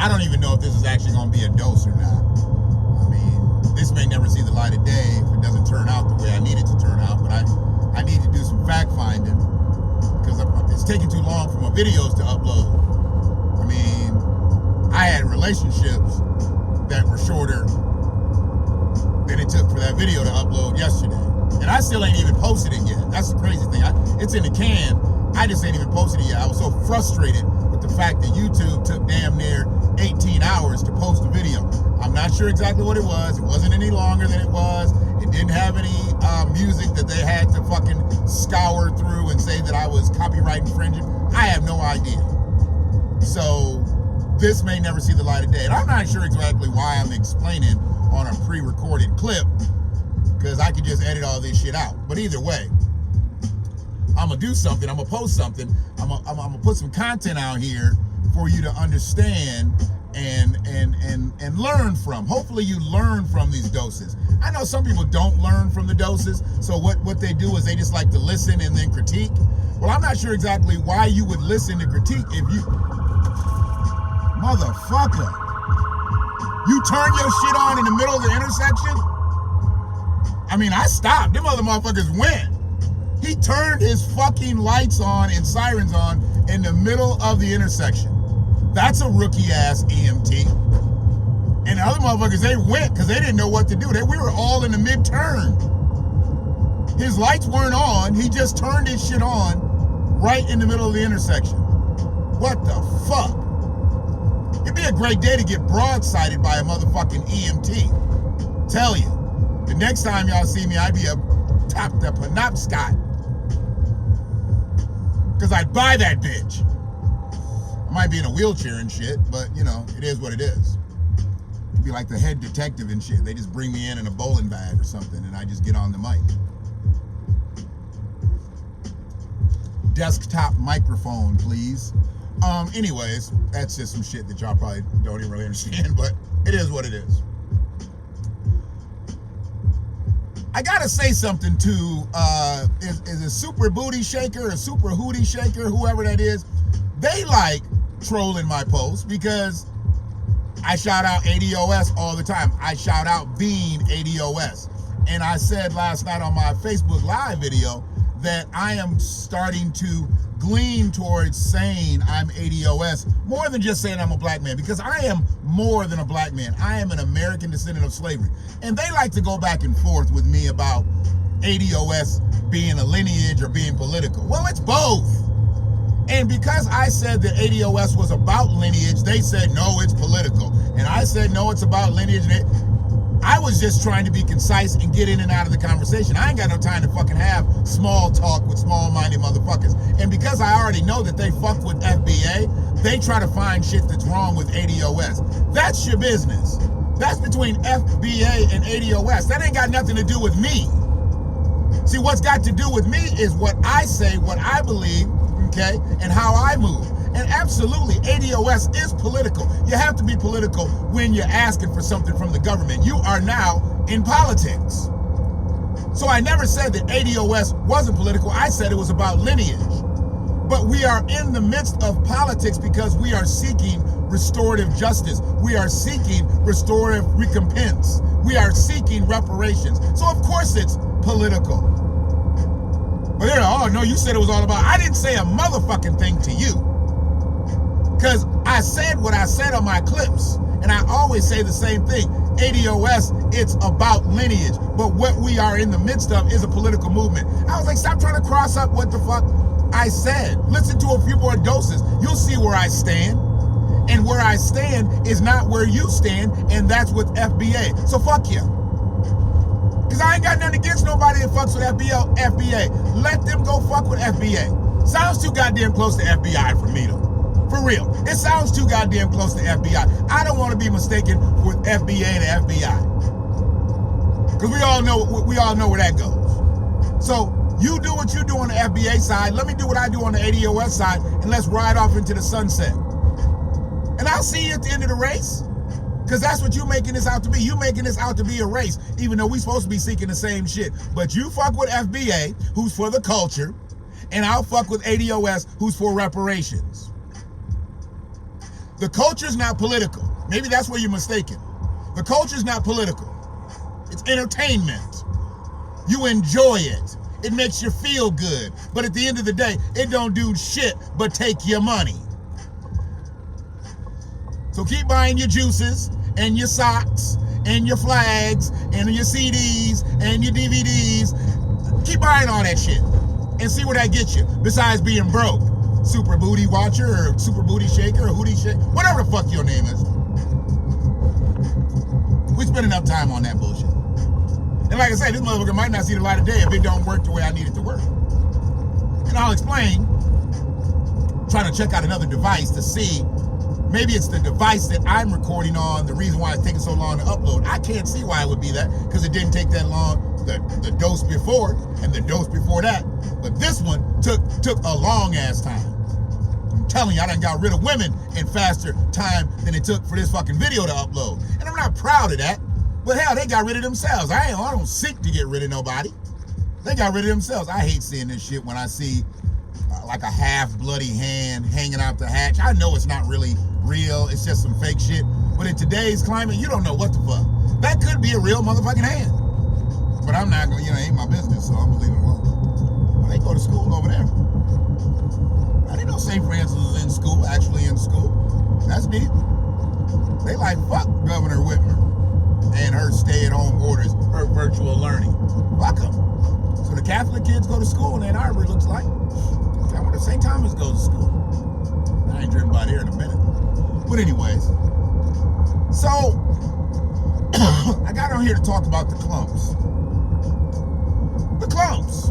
I don't even know if this is actually going to be a dose or not. I mean, this may never see the light of day if it doesn't turn out the way I need it to turn out, but I need to do some fact finding because it's taking too long for my videos to upload. I mean, I had relationships that were shorter than it took for that video to upload yesterday. And I still ain't even posted it yet. That's the crazy thing. It's in the can. I just ain't even posted it yet. I was so frustrated with the fact that YouTube took damn near 18 hours to post a video. I'm not sure exactly what it was. It wasn't any longer than it was. It didn't have any music that they had to fucking scour through and say that I was copyright infringing. I have no idea. So this may never see the light of day. And I'm not sure exactly why I'm explaining on a pre-recorded clip, because I could just edit all this shit out. But either way, I'm gonna do something. I'm gonna post something. I'm gonna put some content out here for you to understand and learn from. Hopefully you learn from these doses. I know some people don't learn from the doses, so what they do is they just like to listen and then critique. Well, I'm not sure exactly why you would listen to critique if you... Motherfucker. You turn your shit on in the middle of the intersection? I mean, I stopped. Them other motherfuckers went. He turned his fucking lights on and sirens on in the middle of the intersection. That's a rookie-ass EMT. And the other motherfuckers, they went because they didn't know what to do. We were all in the mid-turn. His lights weren't on. He just turned his shit on right in the middle of the intersection. What the fuck? It'd be a great day to get broadsided by a motherfucking EMT. Tell you. The next time y'all see me, I'd be topped up a Penobscot. Because I'd buy that bitch. I might be in a wheelchair and shit, but you know, it is what it is. It'd be like the head detective and shit. They just bring me in a bowling bag or something and I just get on the mic. Desktop microphone, please. Anyways, that's just some shit that y'all probably don't even really understand, but it is what it is. I gotta say something to, is a super booty shaker, a super hootie shaker, whoever that is, they like trolling my posts because I shout out ADOS all the time. I shout out being ADOS. And I said last night on my Facebook Live video that I am starting to glean towards saying I'm ADOS more than just saying I'm a black man, because I am more than a black man. I am an American descendant of slavery. And they like to go back and forth with me about ADOS being a lineage or being political. Well, it's both. And because I said that ADOS was about lineage, they said, no, it's political. And I said, no, it's about lineage. I was just trying to be concise and get in and out of the conversation. I ain't got no time to fucking have small talk with small-minded motherfuckers. And because I already know that they fuck with FBA, they try to find shit that's wrong with ADOS. That's your business. That's between FBA and ADOS. That ain't got nothing to do with me. See, what's got to do with me is what I say, what I believe, okay, and how I move. And absolutely, ADOS is political. You have to be political when you're asking for something from the government. You are now in politics. So I never said that ADOS wasn't political. I said it was about lineage. But we are in the midst of politics because we are seeking restorative justice. We are seeking restorative recompense. We are seeking reparations. So of course it's political. But they're like, oh no, you said it was all about, I didn't say a motherfucking thing to you. Because I said what I said on my clips, and I always say the same thing. ADOS, it's about lineage, but what we are in the midst of is a political movement. I was like, stop trying to cross up what the fuck I said. Listen to a few more doses. You'll see where I stand. And where I stand is not where you stand, and that's with FBA. So fuck you. Because I ain't got nothing against nobody that fucks with FBA. Let them go fuck with FBA. Sounds too goddamn close to FBI for me, though. For real. It sounds too goddamn close to FBI. I don't want to be mistaken with FBA and FBI. Because we all know where that goes. So you do what you do on the FBA side. Let me do what I do on the ADOS side, and let's ride off into the sunset. And I'll see you at the end of the race. Because that's what you're making this out to be. You're making this out to be a race, even though we're supposed to be seeking the same shit. But you fuck with FBA, who's for the culture, and I'll fuck with ADOS, who's for reparations. The culture's not political. Maybe that's where you're mistaken. The culture's not political. It's entertainment. You enjoy it. It makes you feel good. But at the end of the day, it don't do shit but take your money. So keep buying your juices and your socks and your flags and your CDs and your DVDs. Keep buying all that shit and see where that gets you, besides being broke. Super booty watcher or super booty shaker or hootie shaker, whatever the fuck your name is. We spend enough time on that bullshit. And like I said, this motherfucker might not see the light of day if it don't work the way I need it to work. And I'll explain, trying to check out another device to see, maybe it's the device that I'm recording on, the reason why it's taking so long to upload. I can't see why it would be that, because it didn't take that long, the dose before and the dose before that. But this one took a long ass time. I'm telling you, I done got rid of women in faster time than it took for this fucking video to upload. And I'm not proud of that, but hell, they got rid of themselves. I don't seek to get rid of nobody. They got rid of themselves. I hate seeing this shit when I see like a half bloody hand hanging out the hatch. I know it's not really real. It's just some fake shit. But in today's climate, you don't know what the fuck. That could be a real motherfucking hand. But I'm not gonna, it ain't my business, so I'm gonna leave it alone. Well, they go to school over there. I didn't know St. Francis was in school, actually in school. That's neat. They like fuck Governor Whitmer and her stay-at-home orders, her virtual learning. Fuck them. So the Catholic kids go to school in Ann Arbor, it looks like. I wonder if St. Thomas goes to school. I ain't driven by there in a minute. But anyways, so I got on here to talk about the CLUMPS. The CLUMPS,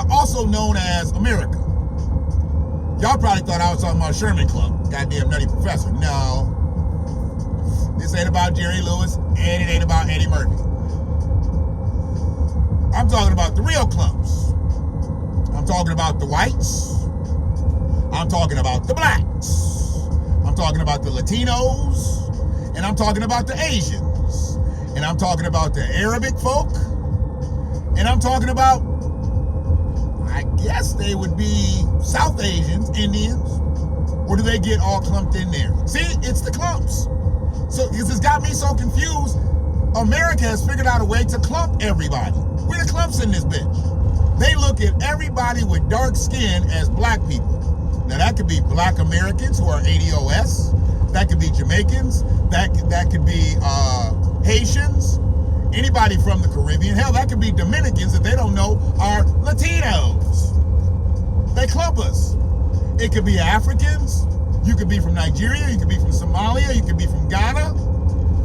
also known as America. Y'all probably thought I was talking about Sherman Clump, goddamn nutty professor. No, this ain't about Jerry Lewis, and it ain't about Eddie Murphy. I'm talking about the real CLUMPS. I'm talking about the whites. I'm talking about the blacks. I'm talking about the Latinos. And I'm talking about the Asians. And I'm talking about the Arabic folk. And I'm talking about, I guess they would be South Asians, Indians. Or do they get all clumped in there? See, it's the CLUMPS. So this has got me so confused. America has figured out a way to clump everybody. We're the CLUMPS in this bitch. They look at everybody with dark skin as black people. Now that could be black Americans who are ADOS. That could be Jamaicans. That could be Haitians. Anybody from the Caribbean. Hell, that could be Dominicans that they don't know are Latinos. They clump us. It could be Africans. You could be from Nigeria. You could be from Somalia. You could be from Ghana.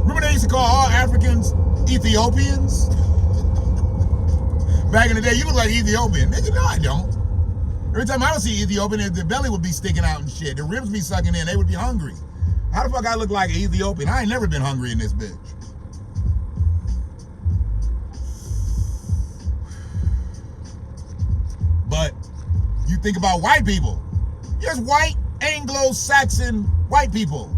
Remember they used to call all Africans Ethiopians? Back in the day, you look like Ethiopian. Nigga, no, I don't. Every time I would see Ethiopian, their belly would be sticking out and shit. Their ribs be sucking in. They would be hungry. How the fuck I look like an Ethiopian? I ain't never been hungry in this bitch. But you think about white people. There's white Anglo-Saxon white people.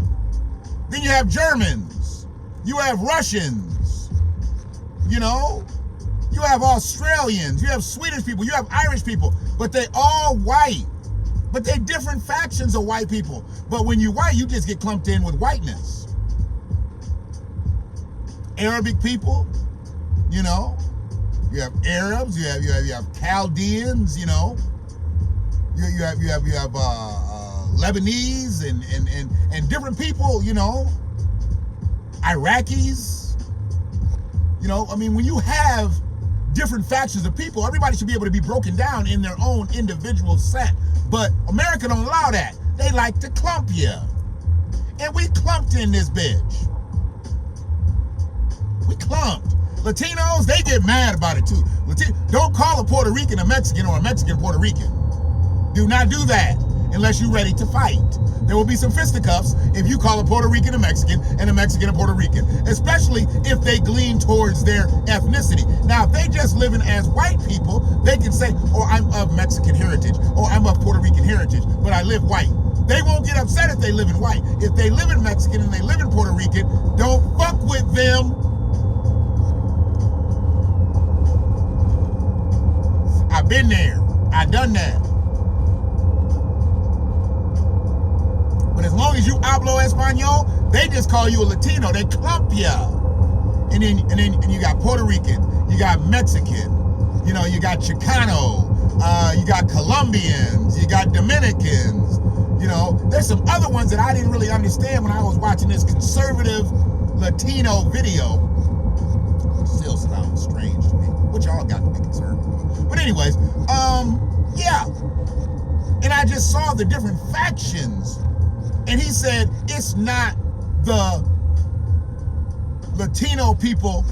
Then you have Germans. You have Russians. You know? You have Australians. You have Swedish people. You have Irish people. But they all white. But they're different factions of white people. But when you white, you just get clumped in with whiteness. Arabic people, you know. You have Arabs. You have Chaldeans. You know. You have Lebanese and different people. You know. Iraqis. You know. I mean, when you have different factions of people, everybody should be able to be broken down in their own individual set. But America don't allow that. They like to clump you. And we clumped in this bitch. We clumped. Latinos, they get mad about it too. Don't call a Puerto Rican a Mexican or a Mexican Puerto Rican. Do not do that unless you're ready to fight. There will be some fisticuffs if you call a Puerto Rican a Mexican and a Mexican a Puerto Rican, especially if they glean towards their ethnicity. Now, if they just living as white people, they can say, oh, I'm of Mexican heritage, or I'm of Puerto Rican heritage, but I live white. They won't get upset if they live in white. If they live in Mexican and they live in Puerto Rican, don't fuck with them. I've been there. I've done that. But as long as you hablo Espanol, they just call you a Latino. They clump ya. And then you got Puerto Rican, you got Mexican, you know, you got Chicano, you got Colombians, you got Dominicans, you know. There's some other ones that I didn't really understand when I was watching this conservative Latino video. Still sounds strange to me, which y'all got to be conservative. But anyways, yeah. And I just saw the different factions, and he said it's not the Latino people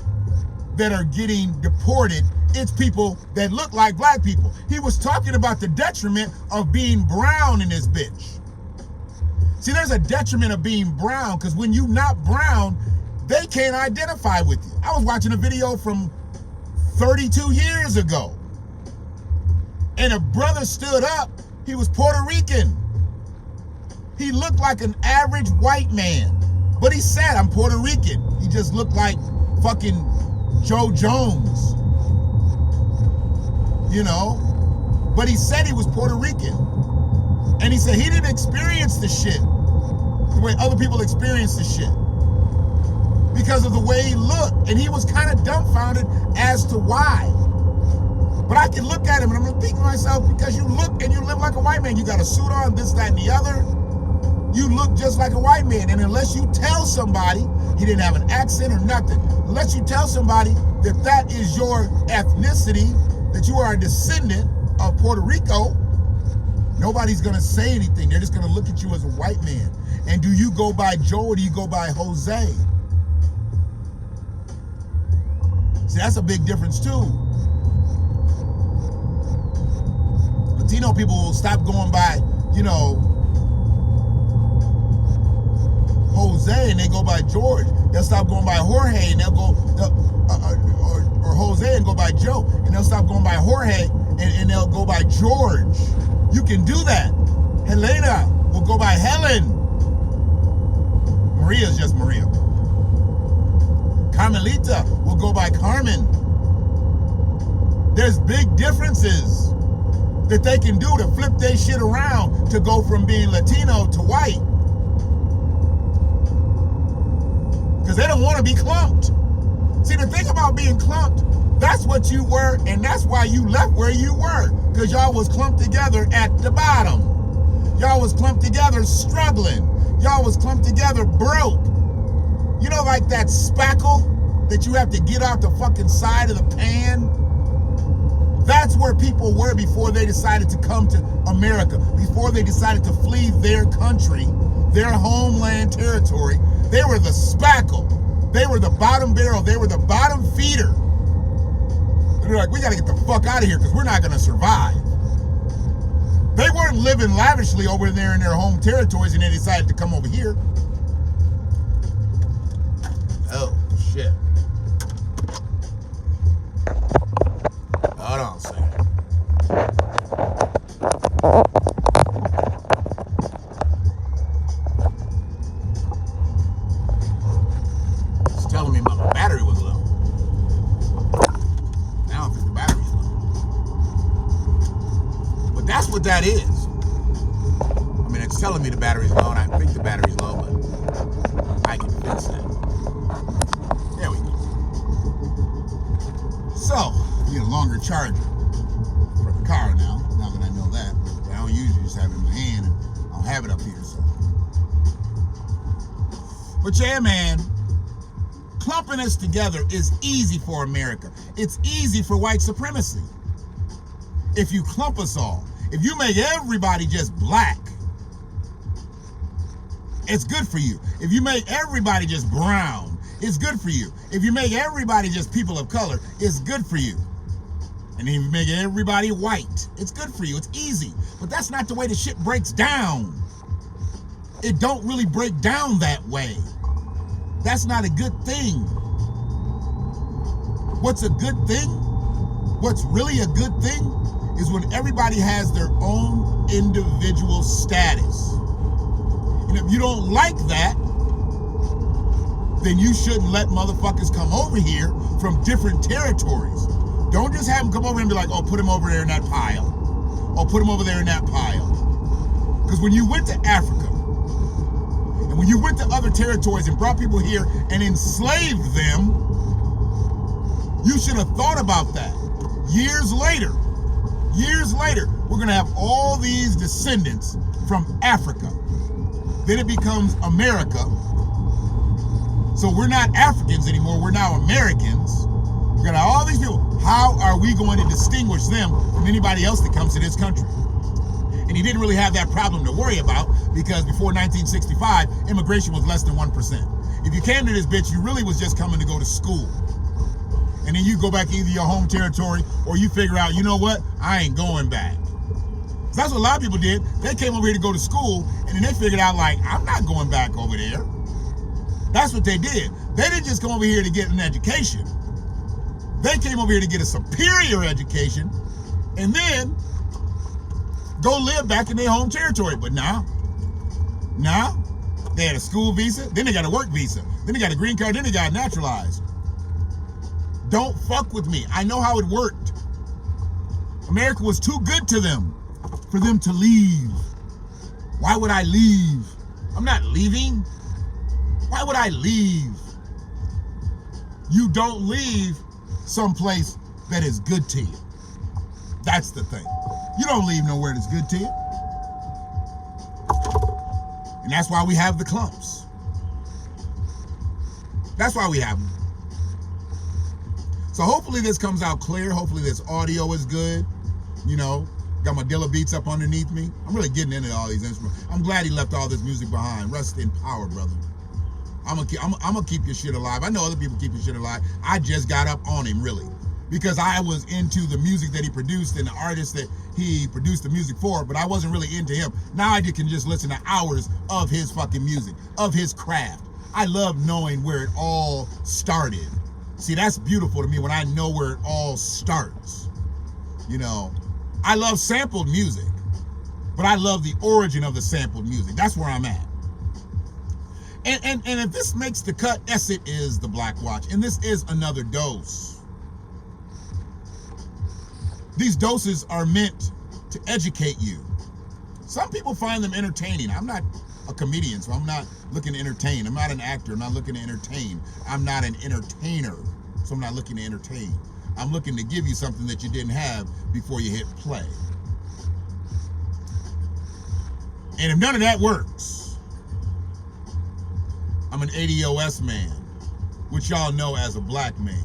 that are getting deported, it's people that look like black people. He was talking about the detriment of being brown in this bitch. See, there's a detriment of being brown, because when you're not brown, they can't identify with you. I was watching a video from 32 years ago, and a brother stood up. He was Puerto Rican. He looked like an average white man, but he said, I'm Puerto Rican. He just looked like fucking Joe Jones, you know? But he said he was Puerto Rican. And he said he didn't experience the shit the way other people experience the shit because of the way he looked. And he was kind of dumbfounded as to why. But I can look at him and I'm gonna think to myself, because you look and you live like a white man. You got a suit on, this, that, and the other. You look just like a white man. And unless you tell somebody, he didn't have an accent or nothing, unless you tell somebody that that is your ethnicity, that you are a descendant of Puerto Rico, nobody's gonna say anything. They're just gonna look at you as a white man. And do you go by Joe or do you go by Jose? See, that's a big difference too. Latino people will stop going by, you know, Jose, and they go by George. They'll stop going by Jorge, and they'll go, or Jose and go by Joe, and they'll stop going by Jorge, and they'll go by George. You can do that. Helena will go by Helen. Maria's just Maria. Carmelita will go by Carmen. There's big differences that they can do to flip their shit around to go from being Latino to white. Because they don't want to be clumped. See, the thing about being clumped, that's what you were, and that's why you left where you were. Because y'all was clumped together at the bottom. Y'all was clumped together struggling. Y'all was clumped together broke. You know, like that spackle that you have to get out the fucking side of the pan? That's where people were before they decided to come to America, before they decided to flee their country, their homeland territory. They were the spackle. They were the bottom barrel. They were the bottom feeder. They're like, we got to get the fuck out of here because we're not going to survive. They weren't living lavishly over there in their home territories and they decided to come over here. Oh, shit. Hold on a second. It's telling me my battery was low. Now I don't think the battery's low. But that's what that is. I mean, it's telling me the battery's low, and I think the battery's low, but I can fix that. There we go. So, get a longer charger for the car now that I know that. But I don't usually just have it in my hand, and I don't have it up here, so. But yeah, man, clumping us together is easy for America. It's easy for white supremacy. If you clump us all, if you make everybody just black, it's good for you. If you make everybody just brown, it's good for you. If you make everybody just people of color, it's good for you. And if you make everybody white, it's good for you. It's easy. But that's not the way the shit breaks down. It don't really break down that way. That's not a good thing. What's a good thing? What's really a good thing is when everybody has their own individual status. And if you don't like that, then you shouldn't let motherfuckers come over here from different territories. Don't just have them come over and be like, oh, put him over there in that pile. Oh, put him over there in that pile. Because when you went to Africa, And when you went to other territories and brought people here and enslaved them, you should have thought about that. Years later, we're going to have all these descendants from Africa. Then it becomes America. So we're not Africans anymore. We're now Americans. We're going to have all these people. How are we going to distinguish them from anybody else that comes to this country? And he didn't really have that problem to worry about because before 1965, immigration was less than 1%. If you came to this bitch, you really was just coming to go to school. And then you go back either your home territory or you figure out, you know what? I ain't going back. So that's what a lot of people did. They came over here to go to school and then they figured out like, I'm not going back over there. That's what they did. They didn't just come over here to get an education. They came over here to get a superior education and then go live back in their home territory. But now, they had a school visa, then they got a work visa, then they got a green card, then they got naturalized. Don't fuck with me. I know how it worked. America was too good to them for them to leave. Why would I leave? I'm not leaving. Why would I leave? You don't leave someplace that is good to you. That's the thing. You don't leave nowhere that's good to you. And that's why we have the clumps. That's why we have them. So hopefully this comes out clear. Hopefully this audio is good. You know, got my Dilla beats up underneath me. I'm really getting into all these instruments. I'm glad he left all this music behind. Rest in power, brother. I'm gonna keep your shit alive. I know other people keep your shit alive. I just got up on him, really. Because I was into the music that he produced and the artists that he produced the music for, but I wasn't really into him. Now I can just listen to hours of his fucking music, of his craft. I love knowing where it all started. See, that's beautiful to me when I know where it all starts. You know, I love sampled music, but I love the origin of the sampled music. That's where I'm at. And if this makes the cut, yes, it is the BlackWatch. And this is another dose. These doses are meant to educate you. Some people find them entertaining. I'm not a comedian, so I'm not looking to entertain. I'm not an actor. I'm not looking to entertain. I'm not an entertainer, so I'm not looking to entertain. I'm looking to give you something that you didn't have before you hit play. And if none of that works, I'm an ADOS man, which y'all know as a black man,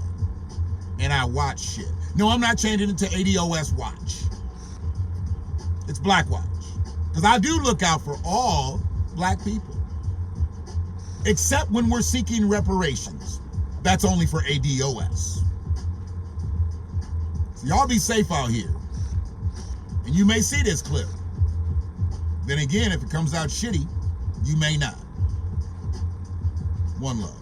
and I watch shit. No, I'm not changing it to ADOS watch. It's BlackWatch. Because I do look out for all black people. Except when we're seeking reparations. That's only for ADOS. So y'all be safe out here. And you may see this clip. Then again, if it comes out shitty, you may not. One love.